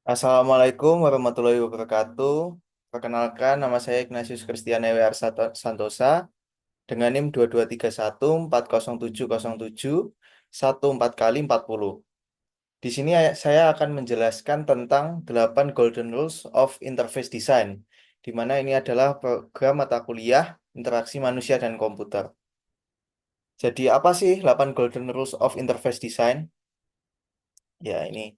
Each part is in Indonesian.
Assalamualaikum warahmatullahi wabarakatuh. Perkenalkan, nama saya Ignatius Christian EWR Santosa dengan NIM 22314077 14 kali 40. Di sini saya akan menjelaskan tentang 8 Golden Rules of Interface Design, di mana ini adalah program mata kuliah interaksi manusia dan komputer. Jadi apa sih 8 Golden Rules of Interface Design? Ya, ini.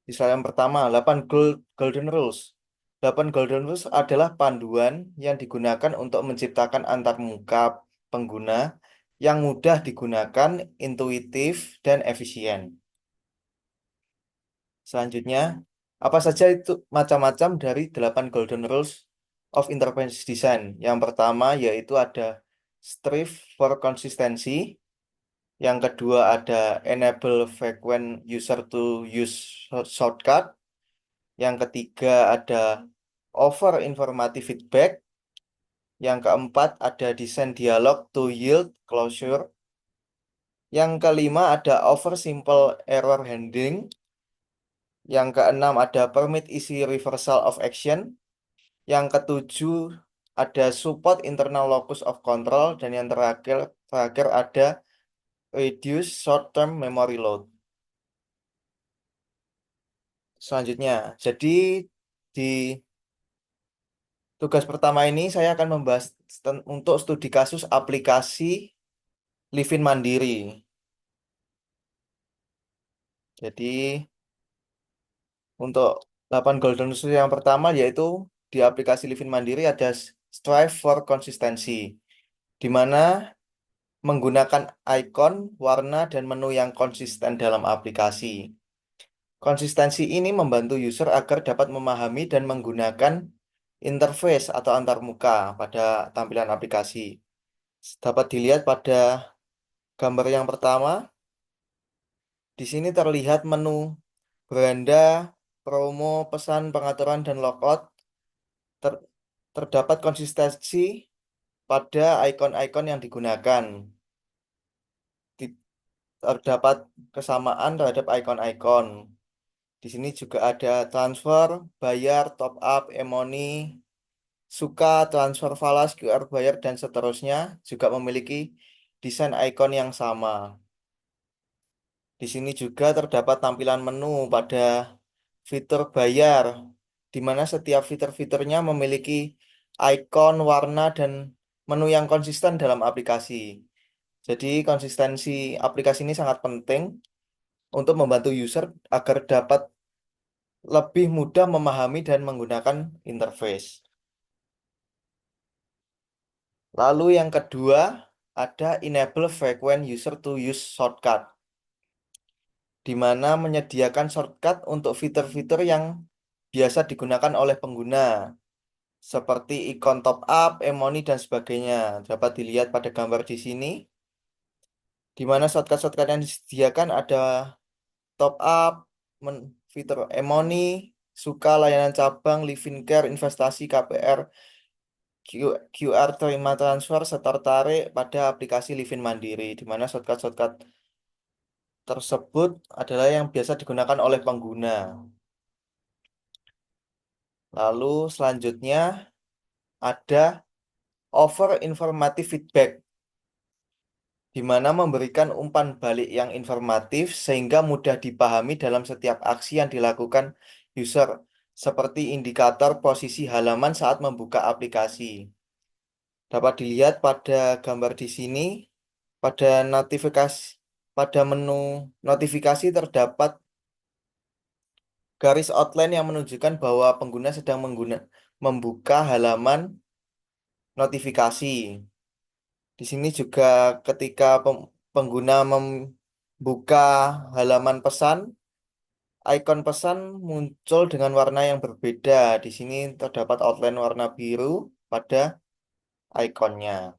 Di slide yang pertama, 8 Golden Rules. 8 Golden Rules adalah panduan yang digunakan untuk menciptakan antarmuka pengguna yang mudah digunakan, intuitif, dan efisien. Selanjutnya, apa saja itu macam-macam dari 8 Golden Rules of Interface Design? Yang pertama yaitu ada Strive for Consistency. Yang kedua ada Enable Frequent User to Use Shortcut. Yang ketiga ada over informative feedback. Yang keempat ada design dialog to yield closure. Yang kelima ada over simple error handling. Yang keenam ada permit easy reversal of action. Yang ketujuh ada support internal locus of control. Dan yang terakhir ada reduce short term memory load. Selanjutnya, jadi di tugas pertama ini saya akan membahas untuk studi kasus aplikasi Livin Mandiri. Jadi untuk 8 golden rule yang pertama yaitu di aplikasi Livin Mandiri ada strive for consistency, di mana menggunakan icon, warna, dan menu yang konsisten dalam aplikasi. Konsistensi ini membantu user agar dapat memahami dan menggunakan interface atau antarmuka pada tampilan aplikasi. Dapat dilihat pada gambar yang pertama. Di sini terlihat menu beranda, promo, pesan, pengaturan, dan logout. Ter- Terdapat konsistensi pada icon-icon yang digunakan. Terdapat kesamaan terhadap icon-icon. Di sini juga ada transfer, bayar, top up, e-money, suka, transfer falas, QR bayar, dan seterusnya juga memiliki desain icon yang sama. Di sini juga terdapat tampilan menu pada fitur bayar, di mana setiap fitur-fiturnya memiliki icon, warna, dan menu yang konsisten dalam aplikasi. Jadi konsistensi aplikasi ini sangat penting untuk membantu user agar dapat lebih mudah memahami dan menggunakan interface. Lalu yang kedua ada enable frequent user to use shortcut, di mana menyediakan shortcut untuk fitur-fitur yang biasa digunakan oleh pengguna, seperti ikon top up, e-money, dan sebagainya. Dapat dilihat pada gambar di sini, di mana shortcut-shortcut yang disediakan ada top up, fitur e-money, suka, layanan cabang, living care, investasi, KPR, QR terima transfer, setor tarik pada aplikasi Livin Mandiri, di mana shortcut-shortcut tersebut adalah yang biasa digunakan oleh pengguna. Lalu selanjutnya ada over informative feedback, di mana memberikan umpan balik yang informatif sehingga mudah dipahami dalam setiap aksi yang dilakukan user, seperti indikator posisi halaman saat membuka aplikasi. Dapat dilihat pada gambar di sini, pada notifikasi, pada menu notifikasi terdapat garis outline yang menunjukkan bahwa pengguna sedang membuka halaman notifikasi. Di sini juga ketika pengguna membuka halaman pesan, icon pesan muncul dengan warna yang berbeda. Di sini terdapat outline warna biru pada ikonnya.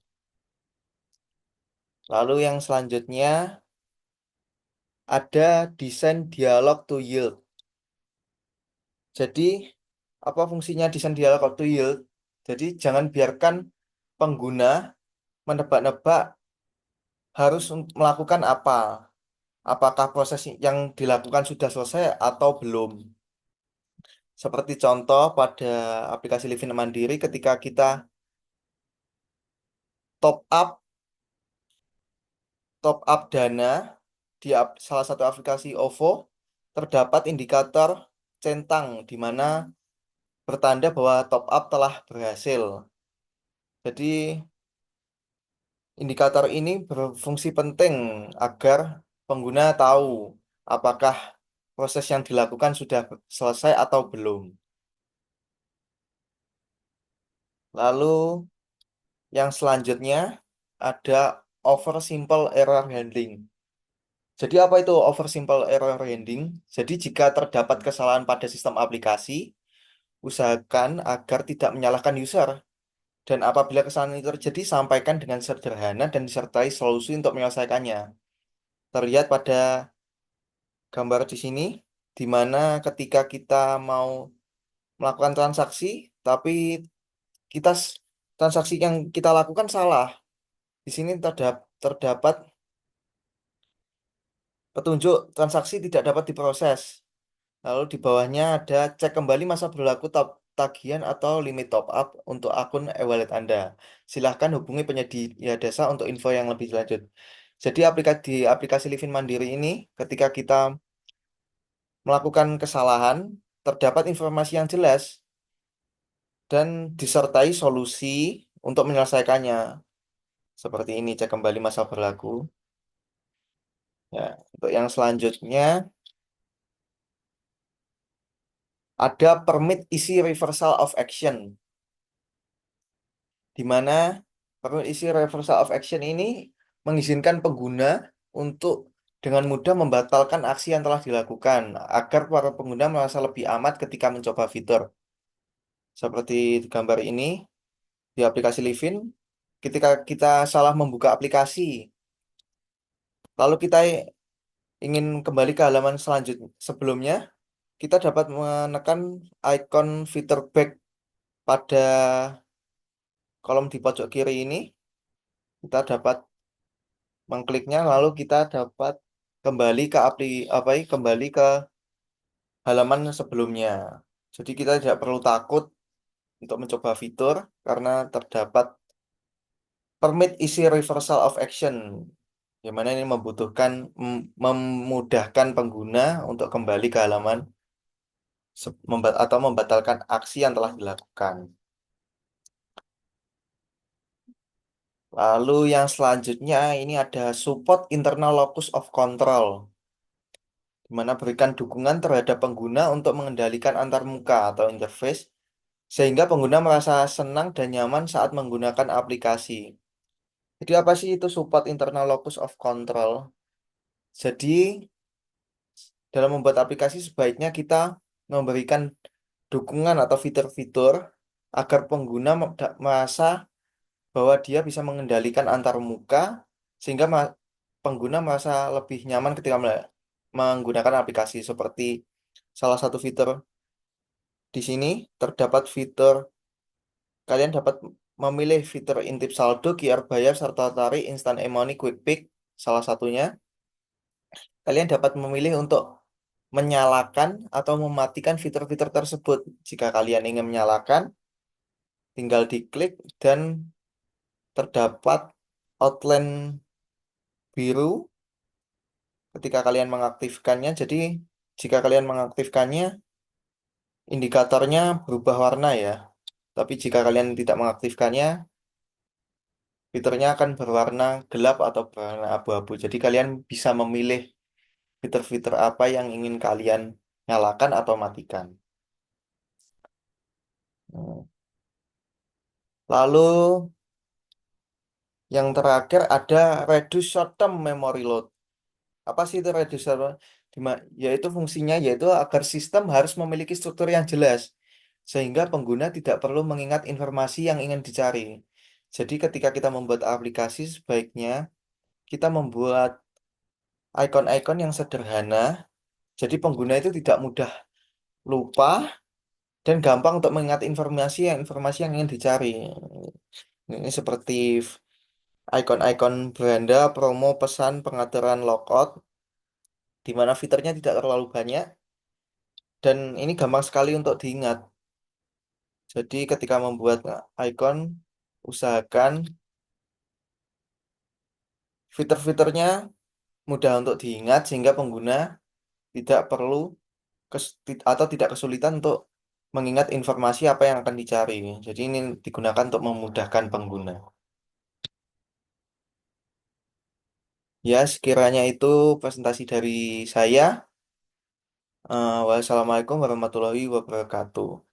Lalu yang selanjutnya ada desain dialog to yield. Jadi, apa fungsinya desain dialog to yield? Jadi, jangan biarkan pengguna menebak-nebak harus melakukan apa. Apakah proses yang dilakukan sudah selesai atau belum. Seperti contoh pada aplikasi Livin Mandiri ketika kita top up dana di salah satu aplikasi OVO, terdapat indikator centang di mana bertanda bahwa top up telah berhasil. Jadi indikator ini berfungsi penting agar pengguna tahu apakah proses yang dilakukan sudah selesai atau belum. Lalu yang selanjutnya ada oversimple error handling. Jadi apa itu oversimple error handling? Jadi jika terdapat kesalahan pada sistem aplikasi, usahakan agar tidak menyalahkan user. Dan apabila kesalahan itu terjadi, sampaikan dengan sederhana dan disertai solusi untuk menyelesaikannya. Terlihat pada gambar di sini, di mana ketika kita mau melakukan transaksi, tapi kita transaksi yang kita lakukan salah. Di sini terdapat petunjuk transaksi tidak dapat diproses. Lalu di bawahnya ada cek kembali masa berlaku tagihan atau limit top up untuk akun e-wallet Anda. Silahkan hubungi penyedia jasa untuk info yang lebih lanjut. Jadi di aplikasi Livin Mandiri ini, ketika kita melakukan kesalahan, terdapat informasi yang jelas dan disertai solusi untuk menyelesaikannya. Seperti ini, cek kembali masa berlaku. Ya, untuk yang selanjutnya ada permit isi reversal of action, di mana permit isi reversal of action ini mengizinkan pengguna untuk dengan mudah membatalkan aksi yang telah dilakukan agar para pengguna merasa lebih aman ketika mencoba fitur. Seperti di gambar ini di aplikasi Livin, ketika kita salah membuka aplikasi, lalu kita ingin kembali ke halaman selanjutnya sebelumnya, kita dapat menekan icon fitur back pada kolom di pojok kiri ini. Kita dapat mengkliknya, lalu kita dapat kembali ke kembali ke halaman sebelumnya. Jadi kita tidak perlu takut untuk mencoba fitur karena terdapat permit isi reversal of action, di mana ini memudahkan pengguna untuk kembali ke halaman atau membatalkan aksi yang telah dilakukan. Lalu yang selanjutnya ini ada support internal locus of control, di mana berikan dukungan terhadap pengguna untuk mengendalikan antarmuka atau interface, sehingga pengguna merasa senang dan nyaman saat menggunakan aplikasi. Jadi apa sih itu support internal locus of control? Jadi dalam membuat aplikasi sebaiknya kita memberikan dukungan atau fitur-fitur agar pengguna merasa bahwa dia bisa mengendalikan antar muka sehingga pengguna merasa lebih nyaman ketika menggunakan aplikasi. Seperti salah satu fitur di sini terdapat fitur kalian dapat memilih fitur intip saldo, QR bayar, serta tarik, instant e-money, quick pick. Salah satunya kalian dapat memilih untuk menyalakan atau mematikan fitur-fitur tersebut. Jika kalian ingin menyalakan, tinggal diklik dan terdapat outline biru ketika kalian mengaktifkannya. Jadi, jika kalian mengaktifkannya, indikatornya berubah warna ya. Tapi jika kalian tidak mengaktifkannya, fiturnya akan berwarna gelap atau berwarna abu-abu. Jadi, kalian bisa memilih fitur-fitur apa yang ingin kalian nyalakan atau matikan. Hmm. Lalu, yang terakhir ada reduce short term memory load. Apa sih itu reduce short term? Yaitu fungsinya yaitu agar sistem harus memiliki struktur yang jelas sehingga pengguna tidak perlu mengingat informasi yang ingin dicari. Jadi ketika kita membuat aplikasi sebaiknya kita membuat icon-icon yang sederhana jadi pengguna itu tidak mudah lupa dan gampang untuk mengingat informasi yang ingin dicari. Ini seperti icon-icon beranda, promo, pesan, pengaturan logout, di mana fiturnya tidak terlalu banyak, Dan ini gampang sekali untuk diingat. Jadi ketika membuat icon, usahakan fitur-fiturnya mudah untuk diingat sehingga pengguna tidak perlu atau tidak kesulitan untuk mengingat informasi apa yang akan dicari. Jadi ini digunakan untuk memudahkan pengguna. Ya, sekiranya itu presentasi dari saya. Wassalamualaikum warahmatullahi wabarakatuh.